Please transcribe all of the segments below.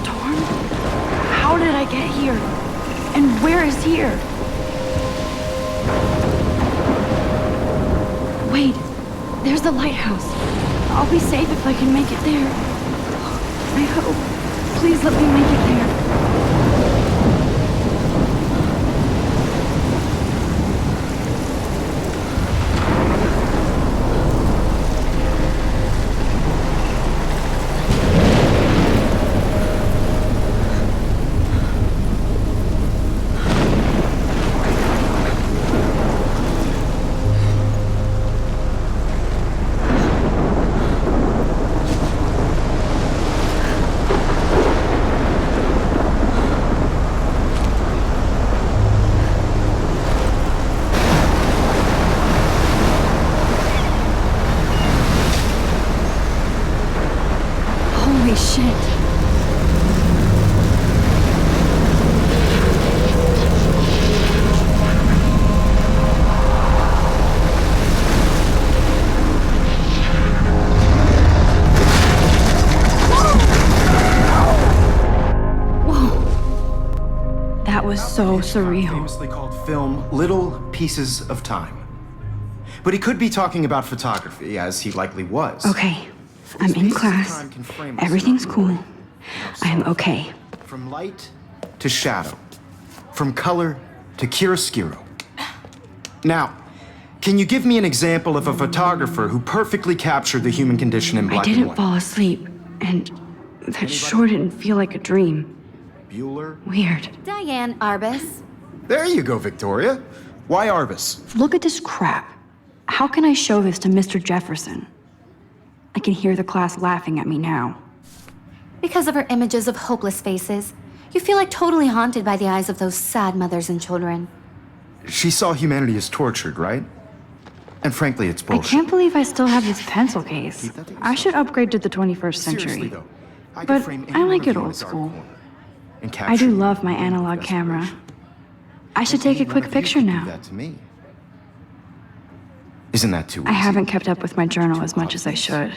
storm? How did I get here? And where is here? Wait, there's the lighthouse. I'll be safe if I can make it there. I hope. Please let me make it there. Holy shit. Whoa. That was so surreal. Famously called film Little Pieces of Time. But he could be talking about photography, as he likely was. Okay. I'm in class. Everything's cool. I'm okay. From light to shadow. From color to chiaroscuro. Now, can you give me an example of a photographer who perfectly captured the human condition in black and I didn't white? fall asleep, and that sure didn't feel like a dream. Bueller? Weird. Diane Arbus. There you go, Victoria. Why Arbus? Look at this crap. How can I show this to Mr. Jefferson? I can hear the class laughing at me now. Because of her images of hopeless faces, you feel like totally haunted by the eyes of those sad mothers and children. She saw humanity as tortured, right? And frankly, it's bullshit. I can't believe I still have this pencil case. I should upgrade to the 21st Seriously, century. though, I could But frame I any like one of it you in old a dark school. corner and I capture do you love my with analog camera. desperation. I should take a Any one quick of you picture could do now. that to me. Isn't that too easy? I haven't kept up with my journal as much as I should.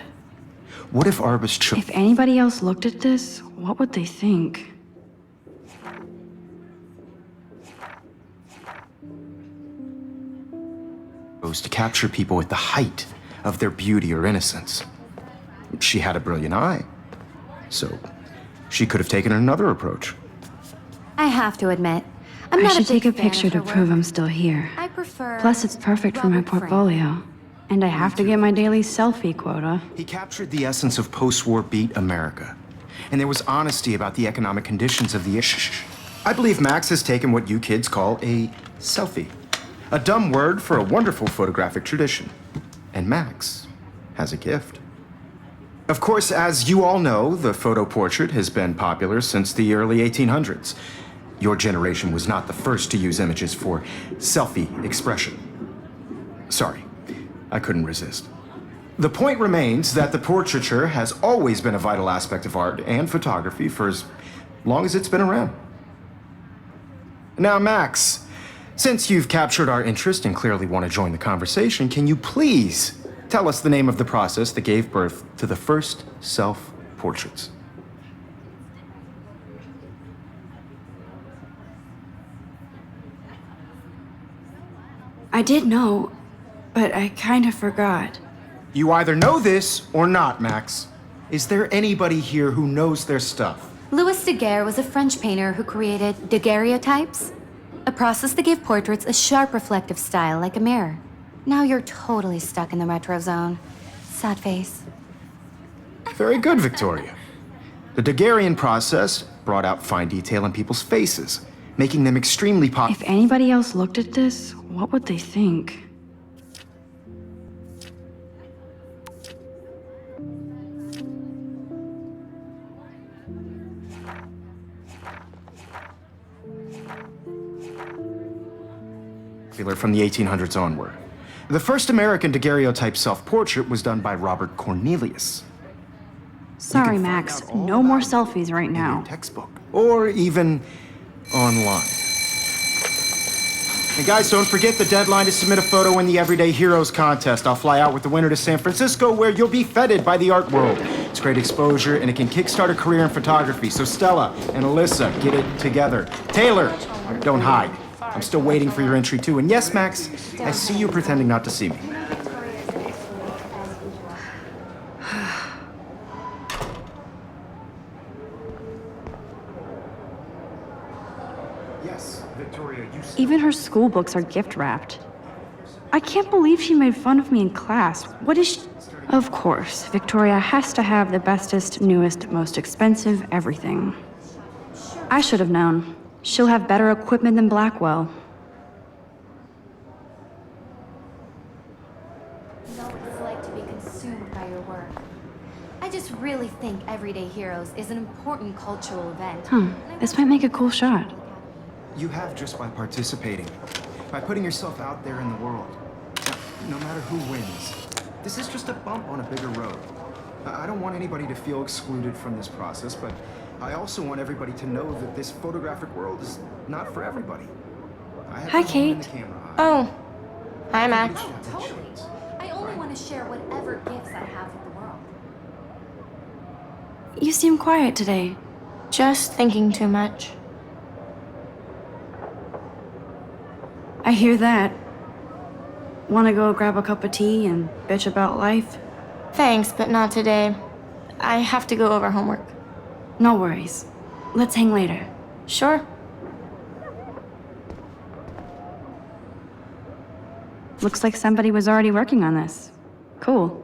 What if Arbus If anybody else looked at this, what would they think? chose to capture people at the height of their beauty or innocence? She had a brilliant eye, so she could have taken another approach. I have to admit, I'm I not should a big take a fan picture of to her prove work. I'm still here. I prefer. Plus, it's perfect for my Robert Frank. portfolio. And I have to get my daily selfie quota. He captured the essence of post-war beat America. And there was honesty about the economic conditions of the issue. I believe Max has taken what you kids call a selfie. A dumb word for a wonderful photographic tradition. And Max has a gift. Of course, as you all know, the photo portrait has been popular since the early 1800s. Your generation was not the first to use images for selfie expression. Sorry, I couldn't resist. The point remains that the portraiture has always been a vital aspect of art and photography for as long as it's been around. Now, Max, since you've captured our interest and clearly want to join the conversation, can you please tell us the name of the process that gave birth to the first self-portraits? I did know, but I kind of forgot. You either know this or not, Max. Is there anybody here who knows their stuff? Louis Daguerre was a French painter who created daguerreotypes, a process that gave portraits a sharp reflective style like a mirror. Now you're totally stuck in the retro zone. Sad face. Very good, Victoria. The Daguerrean process brought out fine detail in people's faces, making them extremely If anybody else looked at this, what would they think? popular from the 1800s onward. The first American daguerreotype self-portrait was done by Robert Cornelius. Sorry, You can find Max. out all No more about it selfies right in your now. textbook, or even online. And guys, don't forget the deadline to submit a photo in the Everyday Heroes contest. I'll fly out with the winner to San Francisco, where you'll be feted by the art world. It's great exposure, and it can kickstart a career in photography. So Stella and Alyssa, get it together. Taylor, don't hide. I'm still waiting for your entry too. And yes, Max, I see you pretending not to see me. Yes, Victoria, you... Even her school books are gift wrapped. I can't believe she made fun of me in class. What is she? Of course, Victoria has to have the bestest, newest, most expensive everything. I should have known. She'll have better equipment than Blackwell. Know what it's like to be consumed by your work. I just really think Everyday Heroes is an important cultural event. This might make a cool shot. You have just by participating, by putting yourself out there in the world. Now, no matter who wins, this is just a bump on a bigger road. I don't want anybody to feel excluded from this process, but I also want everybody to know that this photographic world is not for everybody. Hi, Kate. Oh, hi, Max. Totally. I only want to share whatever gifts I have with the world. You seem quiet today. Just thinking too much. I hear that. Want to go grab a cup of tea and bitch about life? Thanks, but not today. I have to go over homework. No worries. Let's hang later. Sure. Looks like somebody was already working on this. Cool.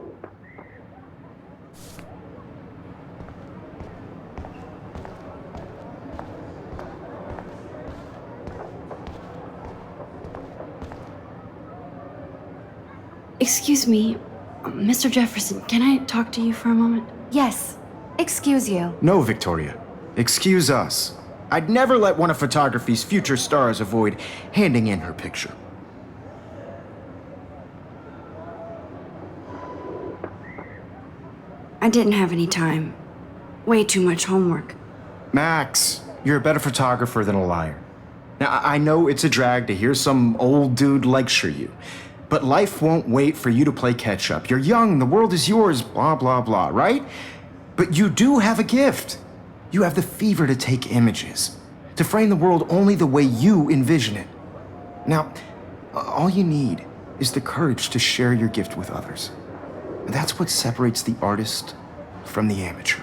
Excuse me, Mr. Jefferson, can I talk to you for a moment? Yes. Excuse you. No, Victoria. Excuse us. I'd never let one of photography's future stars avoid handing in her picture. I didn't have any time. Way too much homework. Max, you're a better photographer than a liar. Now, I know it's a drag to hear some old dude lecture you, but life won't wait for you to play catch-up. You're young, the world is yours, blah, blah, blah, right? But you do have a gift. You have the fever to take images, to frame the world only the way you envision it. Now, all you need is the courage to share your gift with others. That's what separates the artist from the amateur.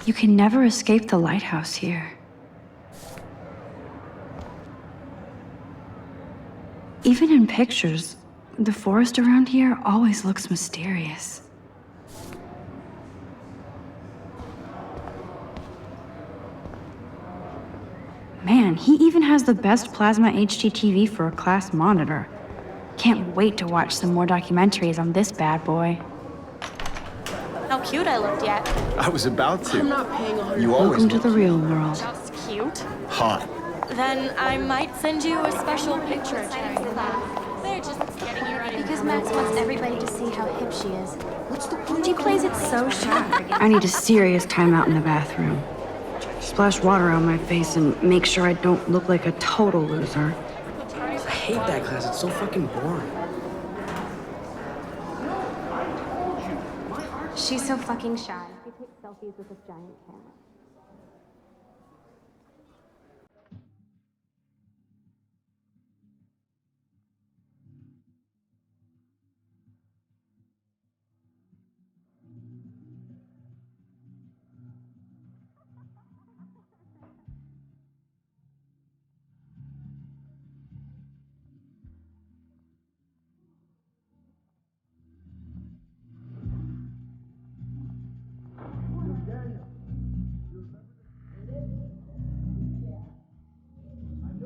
You can never escape the lighthouse here. Even in pictures, the forest around here always looks mysterious. Man, he even has the best plasma HDTV for a class monitor. Can't wait to watch some more documentaries on this bad boy. How cute I looked yet. I was about to. I'm not paying 100. You always Welcome to look the real world. Just cute. hot. Then I might send you a special picture. They're just getting you ready. Because Max wants everybody to see how hip she is. She plays it so shy. I need a serious timeout in the bathroom. Splash water on my face and make sure I don't look like a total loser. I hate that class. It's so fucking boring. She's so fucking shy. She takes selfies with this giant camera.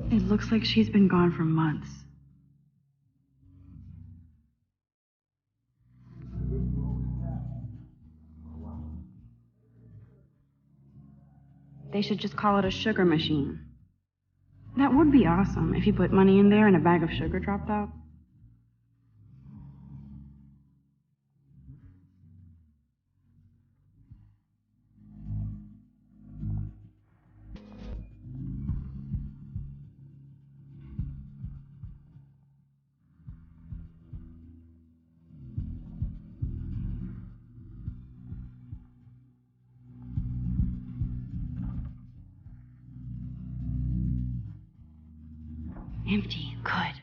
It looks like she's been gone for months. They should just call it a sugar machine. That would be awesome if you put money in there and a bag of sugar dropped out. empty. Good.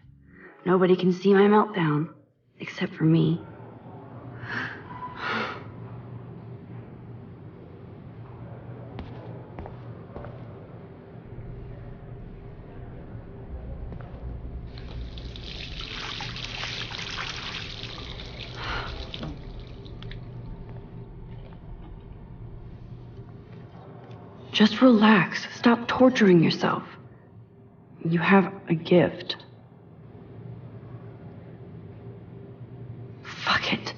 Nobody can see my meltdown. Except for me. Just relax. Stop torturing yourself. You have a gift. Fuck it.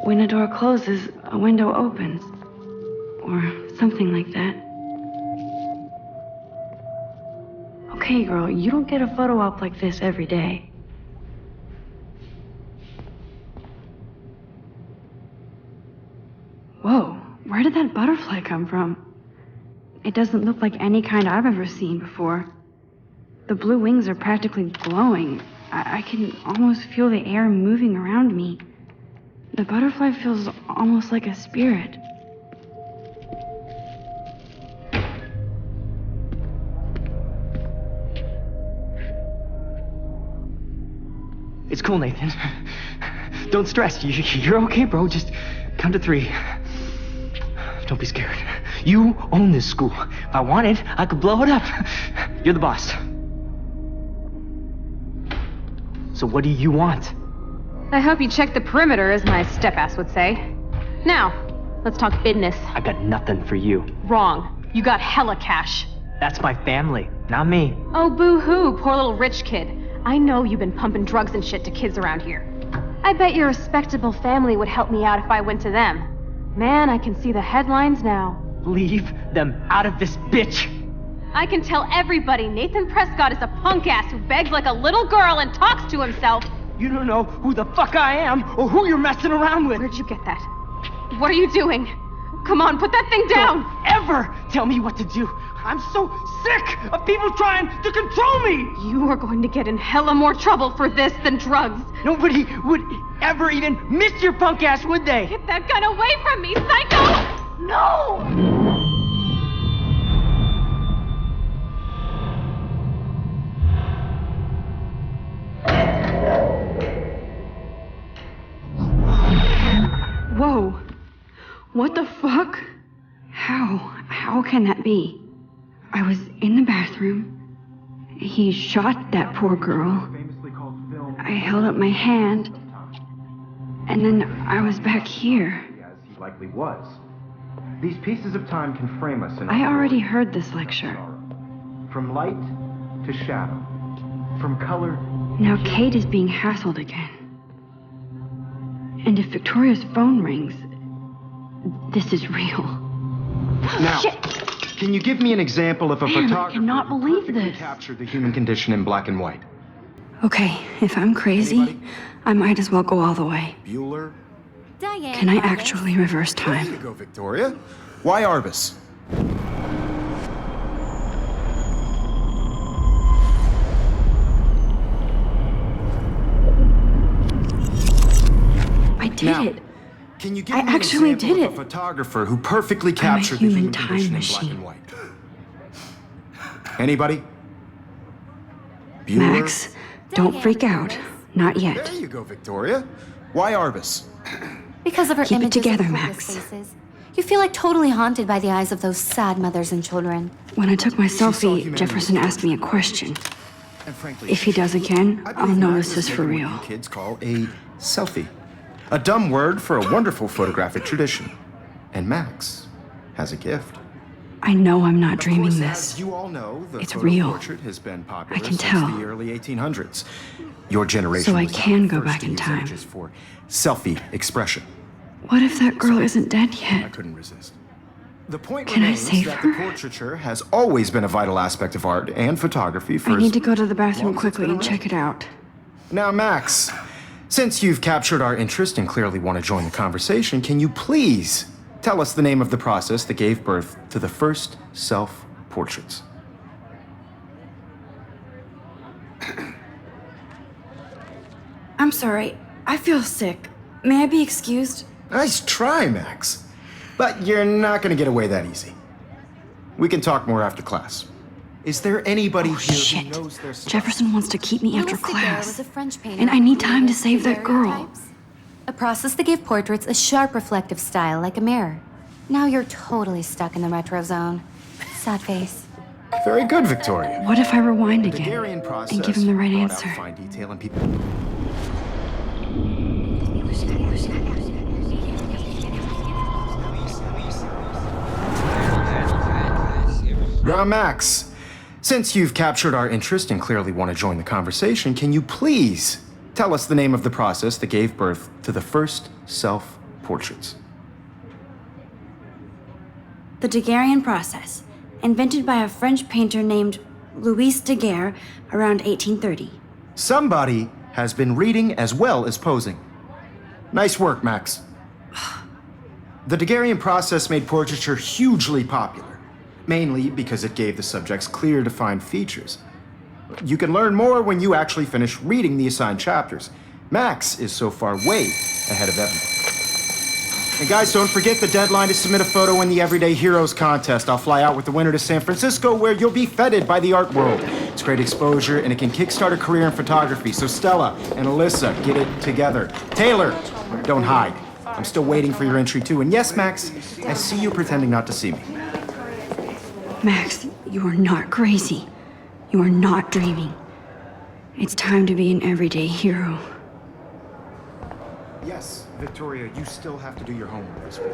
When a door closes, a window opens. Or something like that. Okay, girl, you don't get a photo op like this every day. Whoa, where did that butterfly come from? It doesn't look like any kind I've ever seen before. The blue wings are practically glowing. I can almost feel the air moving around me. The butterfly feels almost like a spirit. It's cool, Nathan. Don't stress. You're okay, bro. Just count to 3. Don't be scared. You own this school. If I wanted, I could blow it up. You're the boss. So what do you want? I hope you checked the perimeter, as my step-ass would say. Now, let's talk business. I got nothing for you. Wrong. You got hella cash. That's my family, not me. Oh, boo-hoo, poor little rich kid. I know you've been pumping drugs and shit to kids around here. I bet your respectable family would help me out if I went to them. Man, I can see the headlines now. Leave them out of this bitch. I can tell everybody Nathan Prescott is a punk ass who begs like a little girl and talks to himself. You don't know who the fuck I am or who you're messing around with. Where'd you get that? What are you doing? Come on, put that thing down! Don't ever tell me what to do. I'm so sick of people trying to control me. You are going to get in hella more trouble for this than drugs. Nobody would ever even miss your punk ass, would they? Get that gun away from me, psycho! No! Whoa. What the fuck? How can that be? I was in the bathroom. He shot that poor girl. I held up my hand. And then I was back here. As he likely was. These pieces of time can frame us in I already heard this lecture. From light to shadow. From color. Now Kate is being hassled again. And if Victoria's phone rings, this is real. Now, Shit. Can you give me an example of a Man, I photographer cannot who believe perfectly this. captured the human condition in black and white? Okay, if I'm crazy, Anybody? I might as well go all the way. Bueller? Diane. Can I Arbus. actually reverse There you time? go, Victoria. Why Arbus? I did Now, it. Can you give I me an actually example did of a it. photographer who perfectly captured the human human time condition in black machine. and white? Anybody? Bueller? Max, don't freak out. Not yet. There you go, Victoria. Why Arbus? Because of her Keep it images together, of Max. hopeless faces. You feel like totally haunted by the eyes of those sad mothers and children. When I took my saw selfie, humanity Jefferson asked me a question. And frankly, If he does again, I I'll believe know Max this is is for making real. what you kids call a selfie. A dumb word for a wonderful photographic tradition. And Max has a gift. I know I'm not Of dreaming course, this. as you all know, the It's photo real. portrait has been popular I can since tell. the early 1800s. Your generation So I was not can the go first back to in use time. images for selfie expression. What if that girl isn't dead I yet? couldn't resist. The point Can I remains save that her? the portraiture has always been a vital aspect of art and photography for I as need to go to the bathroom long as it's quickly been and check it out. Now, Max, since you've captured our interest and clearly want to join the conversation, can you please tell us the name of the process that gave birth to the first self-portraits? I'm sorry. I feel sick. May I be excused? Nice try, Max. But you're not gonna get away that easy. We can talk more after class. Is there anybody Oh, here shit. who knows their stuff? Jefferson wants to keep me after Louis Daguerre class. was a French painter And I need who time to created save that girl. daguerreotypes, a process that gave portraits a sharp reflective style like a mirror. Now you're totally stuck in the retro zone. Sad face. Very good, Victoria. What if I rewind The again Daguerrean process and give him the right brought out answer? fine detail and people. Now, Max, since you've captured our interest and clearly want to join the conversation, can you please tell us the name of the process that gave birth to the first self-portraits? The Daguerrean process, invented by a French painter named Louis Daguerre around 1830. Somebody has been reading as well as posing. Nice work, Max. The Daguerrean process made portraiture hugely popular, mainly because it gave the subjects clear, defined features. You can learn more when you actually finish reading the assigned chapters. Max is so far way ahead of everyone. And guys, don't forget the deadline to submit a photo in the Everyday Heroes contest. I'll fly out with the winner to San Francisco, where you'll be feted by the art world. It's great exposure, and it can kickstart a career in photography. So Stella and Alyssa, get it together. Taylor, don't hide. I'm still waiting for your entry too. And yes, Max, I see you pretending not to see me. Max, you are not crazy. You are not dreaming. It's time to be an everyday hero. Yes, Victoria, you still have to do your homework this week.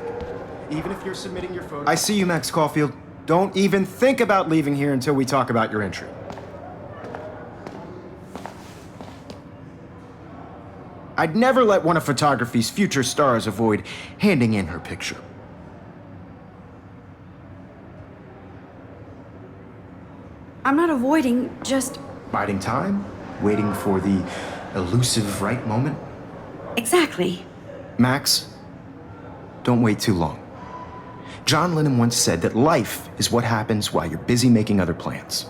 Even if you're submitting your photo. I see you, Max Caulfield. Don't even think about leaving here until we talk about your entry. I'd never let one of photography's future stars avoid handing in her picture. I'm not avoiding, just... Biding time, waiting for the elusive right moment. Exactly. Max, don't wait too long. John Lennon once said that life is what happens while you're busy making other plans.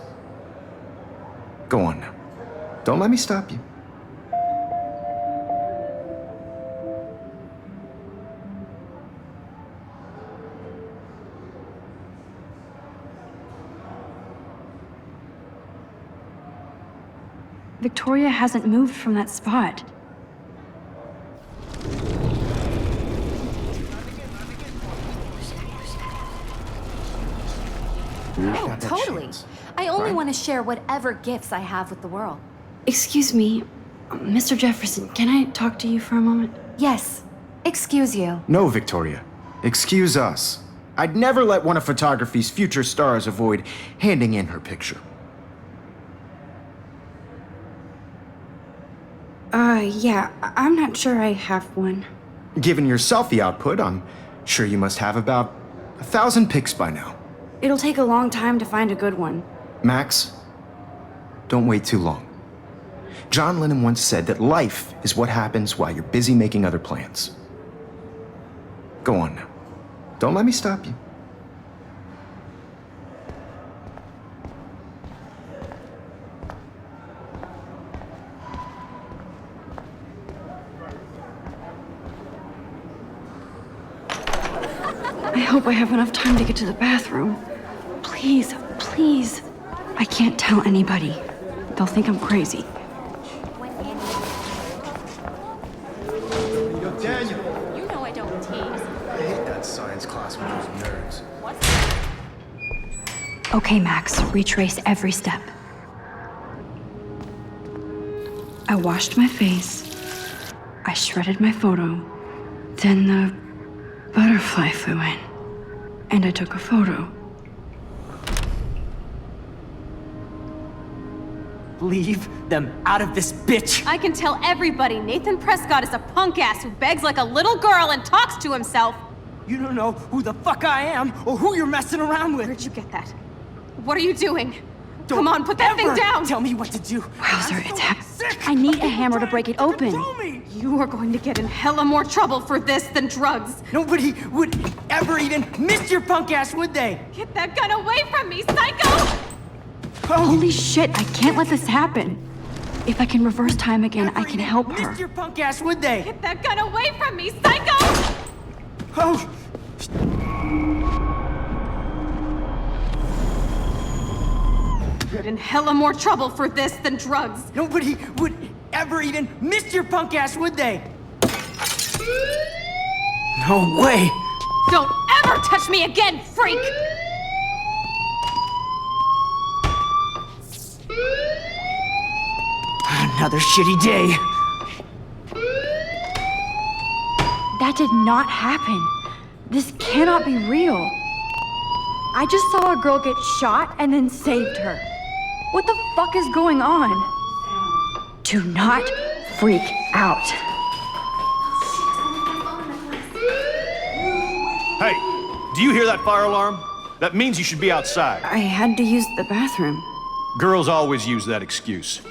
Go on now. Don't let me stop you. Victoria hasn't moved from that spot. Oh, totally. I only want to share whatever gifts I have with the world. Excuse me, Mr. Jefferson, can I talk to you for a moment? Yes. Excuse you. No, Victoria. Excuse us. I'd never let one of photography's future stars avoid handing in her picture. Yeah, I'm not sure I have one. Given your selfie output, I'm sure you must have about 1,000 pics by now. It'll take a long time to find a good one. Max, don't wait too long. John Lennon once said that life is what happens while you're busy making other plans. Go on now. Don't let me stop you. I hope I have enough time to get to the bathroom. Please, please. I can't tell anybody. They'll think I'm crazy. Yo, Daniel. You know I don't tease. I hate that science class with those nerds. Okay, Max, retrace every step. I washed my face. I shredded my photo. Then the butterfly flew in. And I took a photo. Leave them out of this bitch! I can tell everybody Nathan Prescott is a punk ass who begs like a little girl and talks to himself. You don't know who the fuck I am or who you're messing around with. Where'd you get that? What are you doing? Don't Come on, put that thing ever down! Tell me what to do. Wowzer, it's happening. Sick. I need a hammer to break it open. Control me. You are going to get in hella more trouble for this than drugs. Nobody would ever even miss your punk ass, would they? Get that gun away from me, psycho! Oh, Holy shit, I can't let this happen. If I can reverse time again, I can help her. miss your punk ass, would they? Get that gun away from me, psycho! Oh. You're in hella more trouble for this than drugs. Nobody would ever even miss your punk ass, would they? No way! Don't ever touch me again, freak! Another shitty day. That did not happen. This cannot be real. I just saw a girl get shot and then saved her. What the fuck is going on? Do not freak out. Hey, do you hear that fire alarm? That means you should be outside. I had to use the bathroom. Girls always use that excuse.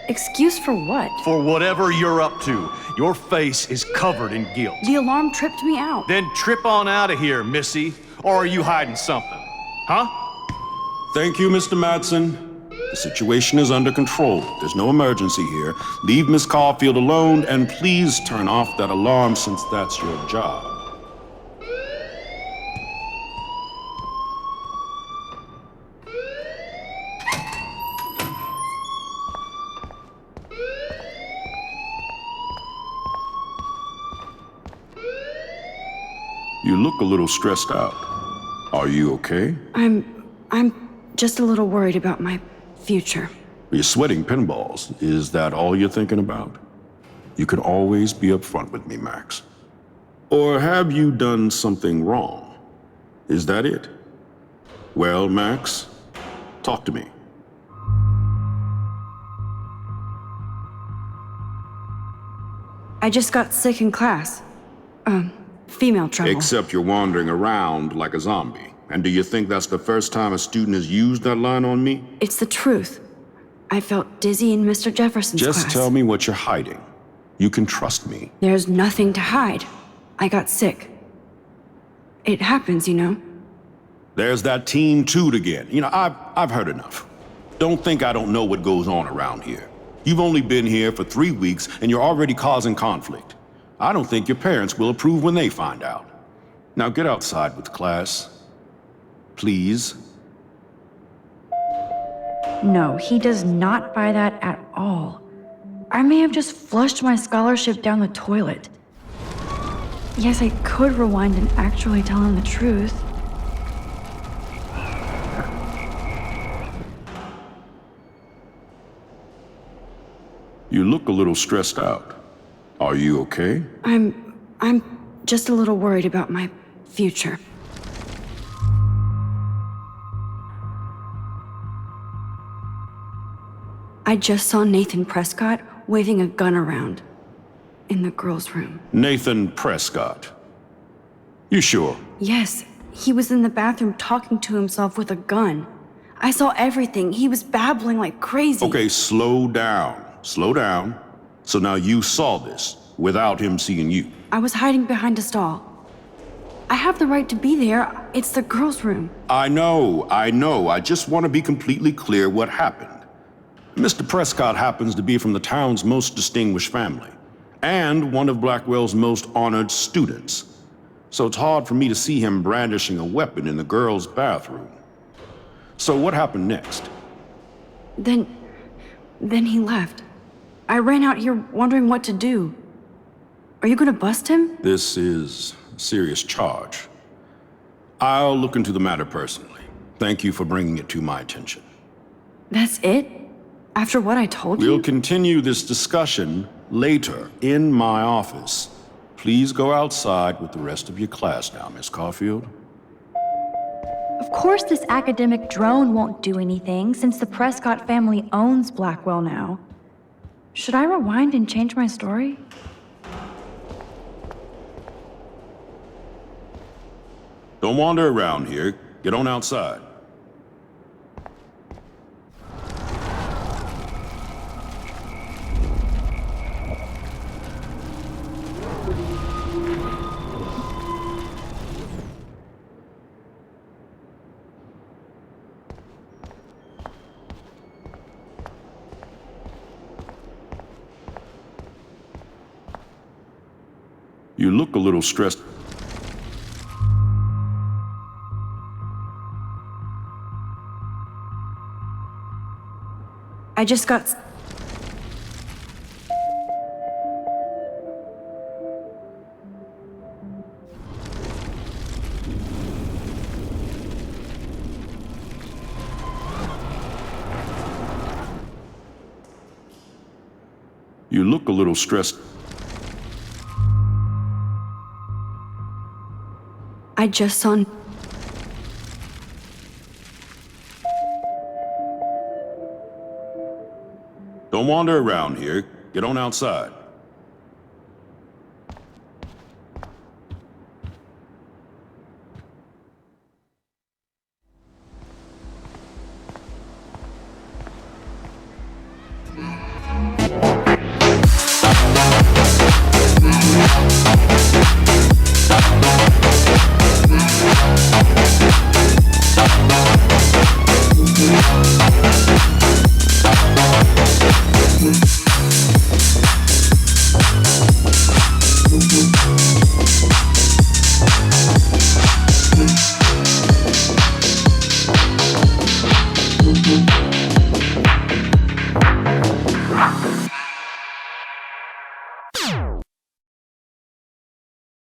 Excuse for what? For whatever you're up to, your face is covered in guilt. The alarm tripped me out. Then trip on out of here, Missy. Or are you hiding something? Huh? Thank you, Mr. Madsen. The situation is under control. There's no emergency here. Leave Miss Caulfield alone, and please turn off that alarm since that's your job. You look a little stressed out. Are you okay? I'm just a little worried about my future. You're sweating pinballs. Is that all you're thinking about? You can always be upfront with me, Max. Or have you done something wrong? Is that it? Well, Max, talk to me. I just got sick in class. Female trouble. Except you're wandering around like a zombie. And do you think that's the first time a student has used that line on me? It's the truth. I felt dizzy in Mr. Jefferson's class. Just tell me what you're hiding. You can trust me. There's nothing to hide. I got sick. It happens, you know. There's that Team Toot again. You know, I've heard enough. Don't think I don't know what goes on around here. You've only been here for 3 weeks and you're already causing conflict. I don't think your parents will approve when they find out. Now get outside with class. Please. No, he does not buy that at all. I may have just flushed my scholarship down the toilet. Yes, I could rewind and actually tell him the truth. You look a little stressed out. Are you okay? I'm just a little worried about my future. I just saw Nathan Prescott waving a gun around in the girls' room. Nathan Prescott. You sure? Yes, he was in the bathroom talking to himself with a gun. I saw everything. He was babbling like crazy. Okay, slow down. Slow down. So now you saw this without him seeing you. I was hiding behind a stall. I have the right to be there. It's the girls' room. I know. I just want to be completely clear what happened. Mr. Prescott happens to be from the town's most distinguished family, and one of Blackwell's most honored students. So it's hard for me to see him brandishing a weapon in the girls' bathroom. So what happened next? Then he left. I ran out here wondering what to do. Are you gonna bust him? This is a serious charge. I'll look into the matter personally. Thank you for bringing it to my attention. That's it? After what I told you? We'll continue this discussion later in my office. Please go outside with the rest of your class now, Miss Caulfield. Of course this academic drone won't do anything since the Prescott family owns Blackwell now. Should I rewind and change my story? Don't wander around here. Get on outside. You look a little stressed. I just got... You look a little stressed. I just saw... Don't wander around here. Get on outside.